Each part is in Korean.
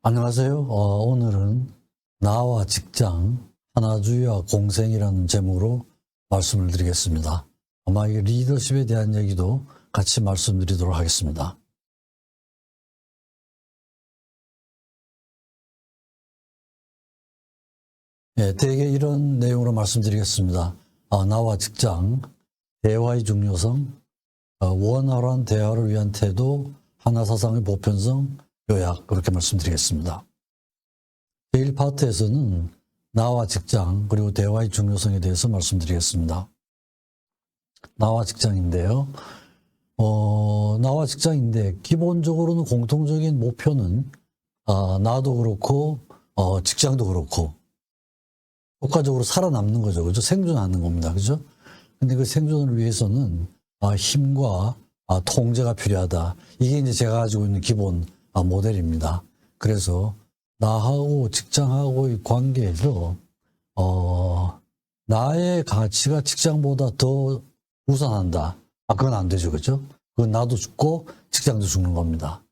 안녕하세요. 오늘은 나와 직장, 하나주의와 공생이라는 제목으로 말씀을 드리겠습니다. 아마 이 리더십에 대한 얘기도 같이 말씀드리도록 하겠습니다. 대개 이런 내용으로 말씀드리겠습니다. 나와 직장, 대화의 중요성, 원활한 대화를 위한 태도, 하나사상의 보편성, 요약, 그렇게 말씀드리겠습니다. 제1파트에서는 나와 직장 그리고 대화의 중요성에 대해서 말씀드리겠습니다. 나와 직장인데요. 나와 직장인데 기본적으로는 공통적인 목표는 나도 그렇고 직장도 그렇고 효과적으로 살아남는 거죠. 그죠? 생존하는 겁니다. 그죠? 근데 그 생존을 위해서는 힘과 통제가 필요하다. 이게 이제 제가 가지고 있는 기본 모델입니다. 그래서 나하고 직장하고의 관계에서 나의 가치가 직장보다 더 우선한다. 그건 안 되죠. 그죠? 그건 나도 죽고 직장도 죽는 겁니다.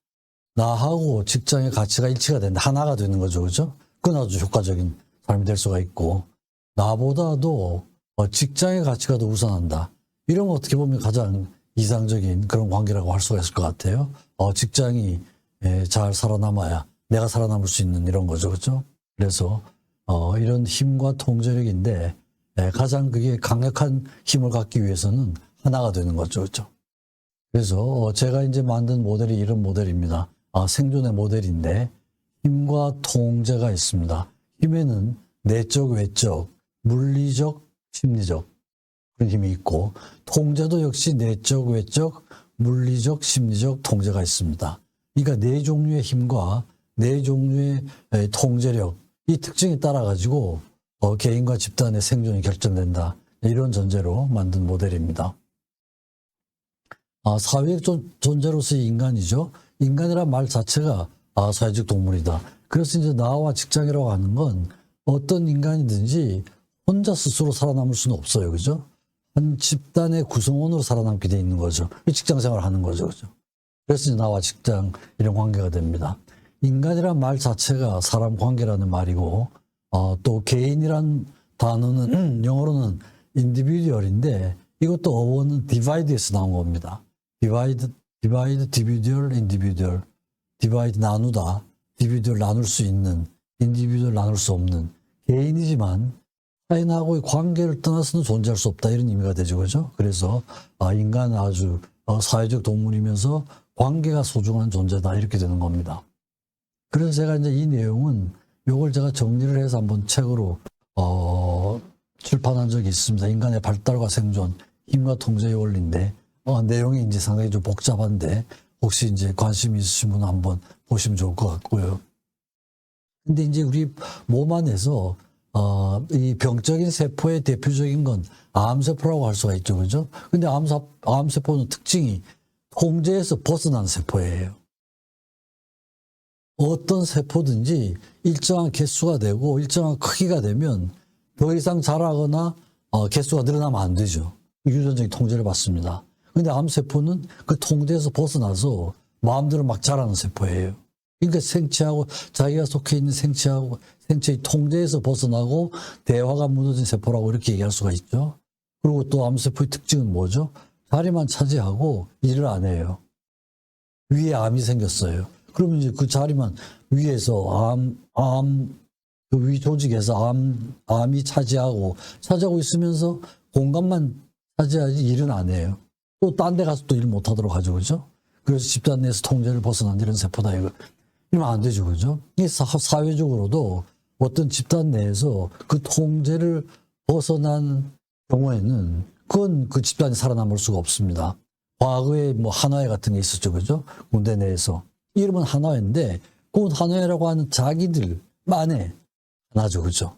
나하고 직장의 가치가 일치가 된다. 하나가 되는 거죠. 그죠? 그건 아주 효과적인 삶이 될 수가 있고, 나보다도 직장의 가치가 더 우선한다. 이런 거 어떻게 보면 가장 이상적인 그런 관계라고 할 수가 있을 것 같아요. 직장이 잘 살아남아야 내가 살아남을 수 있는 이런 거죠. 그렇죠? 그래서 이런 힘과 통제력인데 가장 그게 강력한 힘을 갖기 위해서는 하나가 되는 거죠. 그렇죠? 그래서 제가 이제 만든 모델이 이런 모델입니다. 생존의 모델인데 힘과 통제가 있습니다. 힘에는 내적, 외적, 물리적, 심리적 그런 힘이 있고, 통제도 역시 내적, 외적, 물리적, 심리적 통제가 있습니다. 그러니까 네 종류의 힘과 네 종류의 통제력, 이 특징에 따라 가지고 개인과 집단의 생존이 결정된다. 이런 전제로 만든 모델입니다. 사회적 존재로서의 인간이죠. 인간이란 말 자체가 사회적 동물이다. 그래서 이제 나와 직장이라고 하는 건 어떤 인간이든지 혼자 스스로 살아남을 수는 없어요. 그죠? 한 집단의 구성원으로 살아남게 돼 있는 거죠. 직장 생활을 하는 거죠. 그죠? 그래서 나와 직장 이런 관계가 됩니다. 인간이란 말 자체가 사람 관계라는 말이고, 또 개인이란 단어는 영어로는 individual인데 이것도 어원은 divide에서 나온 겁니다. divide, dividual, individual. divide 나누다, individual 나눌 수 있는, individual 나눌 수 없는 개인이지만 타인하고의 관계를 떠나서는 존재할 수 없다, 이런 의미가 되죠. 그죠? 그래서 인간은 아주 사회적 동물이면서 관계가 소중한 존재다, 이렇게 되는 겁니다. 그래서 제가 이제 이 내용은 요걸 제가 정리를 해서 한번 책으로 출판한 적이 있습니다. 인간의 발달과 생존, 힘과 통제의 원리인데 내용이 이제 상당히 좀 복잡한데 혹시 이제 관심 있으신 분은 한번 보시면 좋을 것 같고요. 근데 이제 우리 몸 안에서 이 병적인 세포의 대표적인 건 암세포라고 할 수가 있죠. 그죠? 근데 암세포는 특징이 통제에서 벗어난 세포예요. 어떤 세포든지 일정한 개수가 되고 일정한 크기가 되면 더 이상 자라거나 개수가 늘어나면 안 되죠. 유전적인 통제를 받습니다. 근데 암세포는 그 통제에서 벗어나서 마음대로 막 자라는 세포예요. 그러니까 생체하고 자기가 속해 있는 생체의 통제에서 벗어나고 대화가 무너진 세포라고 이렇게 얘기할 수가 있죠. 그리고 또 암세포의 특징은 뭐죠? 자리만 차지하고 일을 안 해요. 위에 암이 생겼어요. 그러면 이제 그 자리만 위에서 그 위 조직에서 암이 차지하고 있으면서 공간만 차지하지 일은 안 해요. 또 딴 데 가서 또 일 못 하도록 하죠. 그죠? 그래서 집단 내에서 통제를 벗어난 이런 세포다, 이거. 이러면 안 되죠. 그죠? 이 사회적으로도 어떤 집단 내에서 그 통제를 벗어난 경우에는 그건 그 집단이 살아남을 수가 없습니다. 과거에 뭐 한화회 같은 게 있었죠. 그죠? 군대 내에서. 이름은 한화회인데, 그 한화회라고 하는 자기들만의 하나죠. 그죠?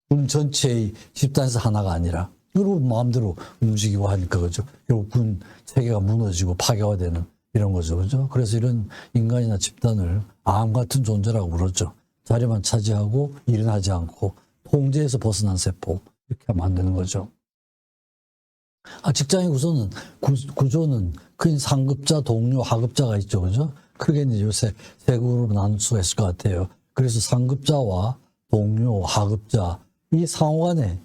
군 전체의 집단에서 하나가 아니라, 그리고 마음대로 움직이고 하니까, 그죠? 결국 군 체계가 무너지고 파괴가 되는 이런 거죠. 그죠? 그래서 이런 인간이나 집단을 암 같은 존재라고 부르죠. 자리만 차지하고 일은 하지 않고 통제에서 벗어난 세포, 이렇게 하면 안 되는 거죠. 직장의 구조는 큰 상급자, 동료, 하급자가 있죠. 그죠? 크게 이제 요새 세 그룹으로 나눌 수가 있을 것 같아요. 그래서 상급자와 동료, 하급자, 이 상호 간에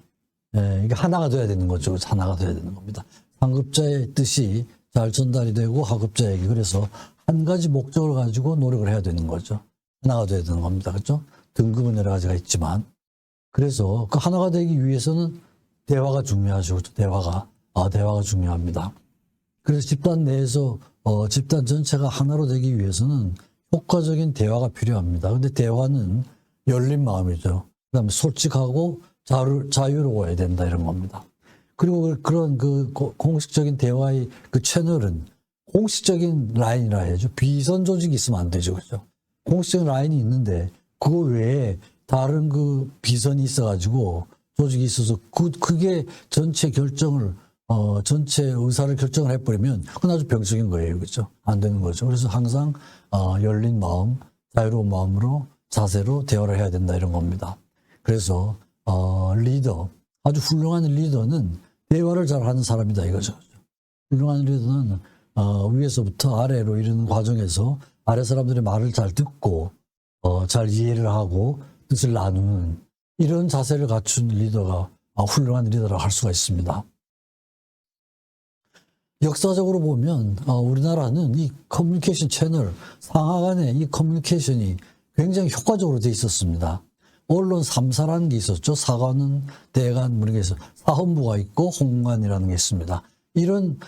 이게 하나가 돼야 되는 거죠. 하나가 돼야 되는 겁니다. 상급자의 뜻이 잘 전달이 되고 하급자에게, 그래서 한 가지 목적을 가지고 노력을 해야 되는 거죠. 하나가 돼야 되는 겁니다. 그렇죠? 등급은 여러 가지가 있지만, 그래서 그 하나가 되기 위해서는 대화가 중요하죠. 대화가 중요합니다. 그래서 집단 내에서 집단 전체가 하나로 되기 위해서는 효과적인 대화가 필요합니다. 근데 대화는 열린 마음이죠. 그다음에 솔직하고 자유로워야 된다, 이런 겁니다. 그리고 그런 그 공식적인 대화의 그 채널은 공식적인 라인이라 해야죠. 비선 조직이 있으면 안 되죠. 그죠? 공식적인 라인이 있는데 그거 외에 다른 그 비선이 있어가지고 조직이 있어서 그게 전체 결정을 전체 의사를 결정을 해버리면 그건 아주 병적인 거예요. 그렇죠? 안 되는 거죠. 그래서 항상 열린 마음, 자유로운 마음으로 자세로 대화를 해야 된다, 이런 겁니다. 그래서 리더, 아주 훌륭한 리더는 대화를 잘하는 사람이다, 이거죠. 훌륭한 리더는 위에서부터 아래로 이르는 과정에서 아래 사람들의 말을 잘 듣고 잘 이해를 하고 뜻을 나누는 이런 자세를 갖춘 리더가 훌륭한 리더라고 할 수가 있습니다. 역사적으로 보면 우리나라는 이 커뮤니케이션 채널, 상하 간의 이 커뮤니케이션이 굉장히 효과적으로 돼 있었습니다. 언론 3사라는 게 있었죠. 사관은, 대관, 모르겠어요. 사헌부가 있고 홍관이라는 게 있습니다. 이런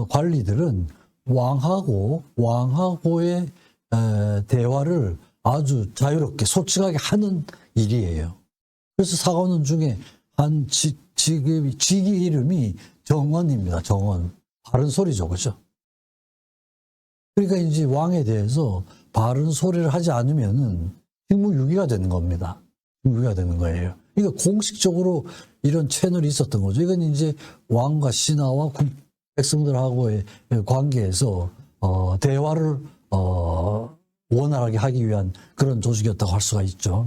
관리들은 왕하고의 대화를 아주 자유롭게 솔직하게 하는 일이에요. 그래서 사관원 중에 한 직위 이름이 정원입니다. 정원. 바른 소리죠. 그죠? 그러니까 이제 왕에 대해서 바른 소리를 하지 않으면은 직무유기가 되는 겁니다. 직무유기가 되는 거예요. 그러니까 공식적으로 이런 채널이 있었던 거죠. 이건 이제 왕과 신하와 백성들하고의 관계에서 대화를 원활하게 하기 위한 그런 조직이었다고 할 수가 있죠.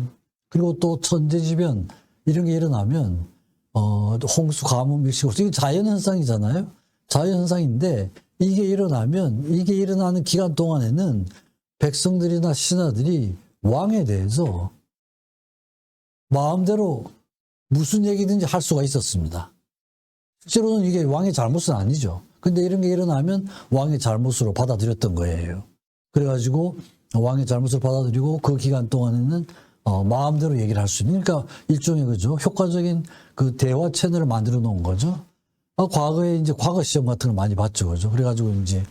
그리고 또 천재지변 이런 게 일어나면 홍수, 가뭄, 일시고수, 이게 자연현상이잖아요. 자연현상인데 이게 일어나는 기간 동안에는 백성들이나 신하들이 왕에 대해서 마음대로 무슨 얘기든지 할 수가 있었습니다. 실제로는 이게 왕의 잘못은 아니죠. 근데 이런 게 일어나면 왕의 잘못으로 받아들였던 거예요. 그래가지고 왕의 잘못을 받아들이고 그 기간 동안에는 마음대로 얘기를 할 수 있는, 그러니까 일종의 그죠, 효과적인 그 대화 채널을 만들어 놓은 거죠. 과거에 이제 과거 시험 같은 걸 많이 봤죠, 그죠. 그래가지고 이제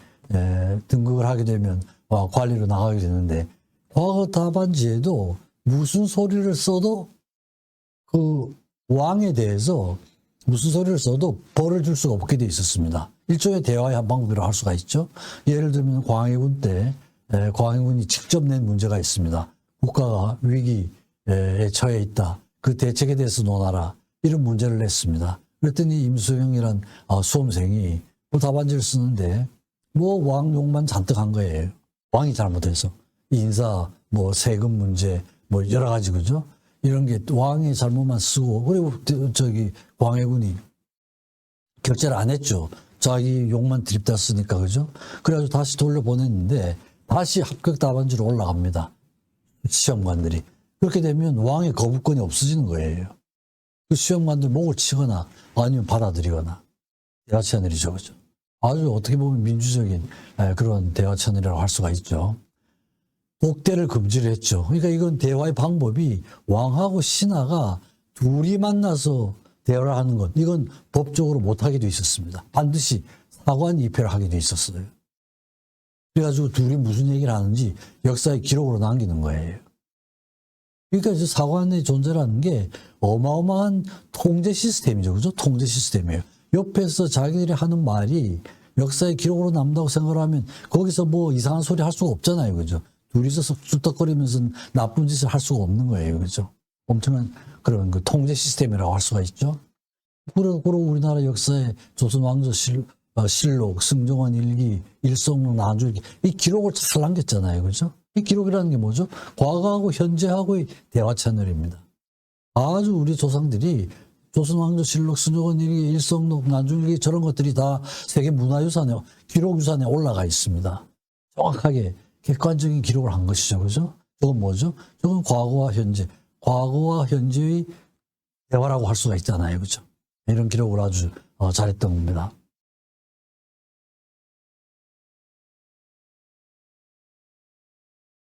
등극을 하게 되면 관리로 나가게 되는데, 과거 답안지에도 무슨 소리를 써도 그 왕에 대해서 무슨 소리를 써도 벌을 줄 수가 없게 돼 있었습니다. 일종의 대화의 한 방법이라고 할 수가 있죠. 예를 들면 광해군 때 광해군이 직접 낸 문제가 있습니다. 국가가 위기에 처해 있다. 그 대책에 대해서 논하라. 이런 문제를 냈습니다. 그랬더니 임수영이란 수험생이 답안지를 쓰는데 왕 욕만 잔뜩 한 거예요. 왕이 잘못해서. 인사, 세금 문제, 여러 가지, 그죠? 이런 게 왕의 잘못만 쓰고, 그리고 광해군이 결재를 안 했죠. 자기 욕만 들이다 쓰니까, 그죠? 그래가지고 다시 돌려보냈는데 다시 합격 답안지로 올라갑니다. 시험관들이. 그렇게 되면 왕의 거부권이 없어지는 거예요. 그 시험관들 목을 치거나 아니면 받아들이거나. 대화 채널이죠, 그죠? 아주 어떻게 보면 민주적인 그런 대화 채널이라고 할 수가 있죠. 독대를 금지를 했죠. 그러니까 이건 대화의 방법이 왕하고 신하가 둘이 만나서 대화를 하는 것, 이건 법적으로 못하게 돼 있었습니다. 반드시 사관 입회를 하게 돼 있었어요. 그래가지고 둘이 무슨 얘기를 하는지 역사의 기록으로 남기는 거예요. 그러니까 이제 사관의 존재라는 게 어마어마한 통제 시스템이죠. 그죠? 통제 시스템이에요. 옆에서 자기들이 하는 말이 역사의 기록으로 남다고 생각을 하면 거기서 이상한 소리 할 수가 없잖아요. 그죠? 둘이서 쑥덕거리면서 나쁜 짓을 할 수가 없는 거예요. 그죠? 엄청난 그런 그 통제 시스템이라고 할 수가 있죠. 그리고 우리나라 역사의 조선 왕조 실록, 승정원 일기, 일성록, 나주일기, 이 기록을 잘 남겼잖아요. 그죠? 이 기록이라는 게 뭐죠? 과거하고 현재하고의 대화 채널입니다. 아주 우리 조상들이 조선 왕조 실록, 승정원 일기, 일성록, 나주일기 저런 것들이 다 세계 문화유산에, 기록유산에 올라가 있습니다. 정확하게 객관적인 기록을 한 것이죠. 그죠? 저건 뭐죠? 저건 과거와 현재의 대화라고 할 수가 있잖아요. 그죠? 이런 기록을 아주 잘했던 겁니다.